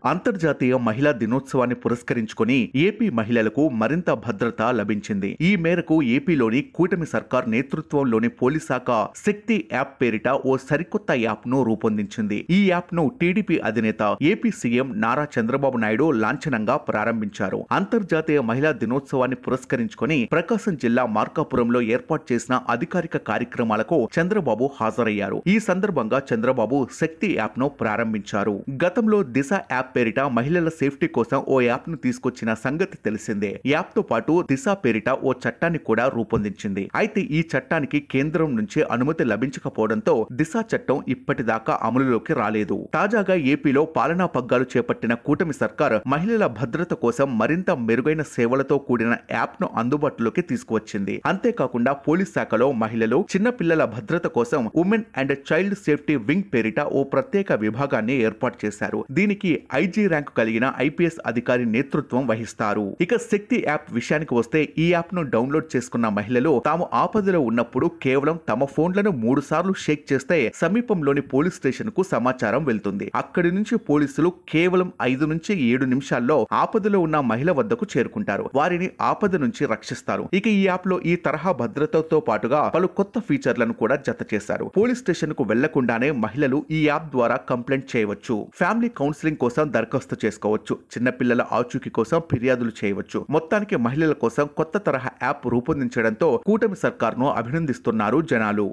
అంతర్జాతీయ మహిళా దినోత్సవాన్ని పురస్కరించుకొని ఏపీ మహిళలకు మరింత భద్రత లభించింది. ఈ మేరకు ఏపీలోని కూటమి సర్కార్ నేతృత్వంలోని పోలీస్ శాఖ శక్తి యాప్ పేరిట ఓ సరికొత్త యాప్ ను రూపొందించింది. ఈ యాప్ ను టీడీపీ అధినేత ఏపీ సీఎం నారా చంద్రబాబు నాయుడు లాంఛనంగా ప్రారంభించారు. అంతర్జాతీయ మహిళా దినోత్సవాన్ని పురస్కరించుకొని ప్రకాశం జిల్లా మార్కాపురంలో ఏర్పాటు చేసిన అధికారిక కార్యక్రమాలకు చంద్రబాబు హాజరయ్యారు. ఈ సందర్భంగా చంద్రబాబు శక్తి యాప్ ను ప్రారంభించారు. గతంలో దిశ యాప్ పేరిట మహిళల సేఫ్టీ కోసం ఓ యాప్ ను తీసుకొచ్చిన సంగతి తెలిసిందే. యాప్ తో పాటు దిశ పేరిట ఓ చట్టాన్ని కూడా రూపొందించింది. అయితే ఈ చట్టానికి కేంద్రం నుంచి అనుమతి లభించకపోవడంతో దిశ చట్టం ఇప్పటిదాకా అమలులోకి రాలేదు. తాజాగా ఏపీలో పాలనా పగ్గాలు చేపట్టిన కూటమి సర్కార్ మహిళల భద్రత కోసం మరింత మెరుగైన సేవలతో కూడిన యాప్ ను అందుబాటులోకి తీసుకువచ్చింది. అంతేకాకుండా పోలీస్ శాఖలో మహిళలు, చిన్నపిల్లల భద్రత కోసం women and child safety wing పేరిట ఓ ప్రత్యేక విభాగాన్ని ఏర్పాటు చేశారు. దీనికి ఐజీ ర్యాంకు కలిగిన ఐపీఎస్ అధికారి నేతృత్వం వహిస్తారు. ఇక శక్తి యాప్ విషయానికి వస్తే ఈ యాప్ ను డౌన్లోడ్ చేసుకున్న మహిళలు తాము ఆపదలో ఉన్నప్పుడు కేవలం తమ ఫోన్లను 3 సార్లు షేక్ చేస్తే సమీపంలోని పోలీస్ స్టేషన్ కు సమాచారం వెళ్తుంది. అక్కడి నుంచి పోలీసులు కేవలం 5 నుంచి 7 నిమిషాల్లో ఆపదలో ఉన్న మహిళ వద్దకు చేరుకుంటారు. వారిని ఆపద నుంచి రక్షిస్తారు. ఇక ఈ యాప్ లో ఈ తరహా భద్రతతో పాటుగా పలు కొత్త ఫీచర్లను కూడా జత చేశారు. పోలీస్ స్టేషన్ కు వెళ్లకుండానే మహిళలు ఈ యాప్ ద్వారా కంప్లైంట్ చేయవచ్చు. ఫ్యామిలీ కౌన్సిలింగ్ కోసం దరఖాస్తు చేసుకోవచ్చు. చిన్నపిల్లల ఆచూకీ కోసం ఫిర్యాదులు చేయవచ్చు. మొత్తానికి మహిళల కోసం కొత్త తరహా యాప్ రూపొందించడంతో కూటమి సర్కార్ను అభినందిస్తున్నారు జనాలు.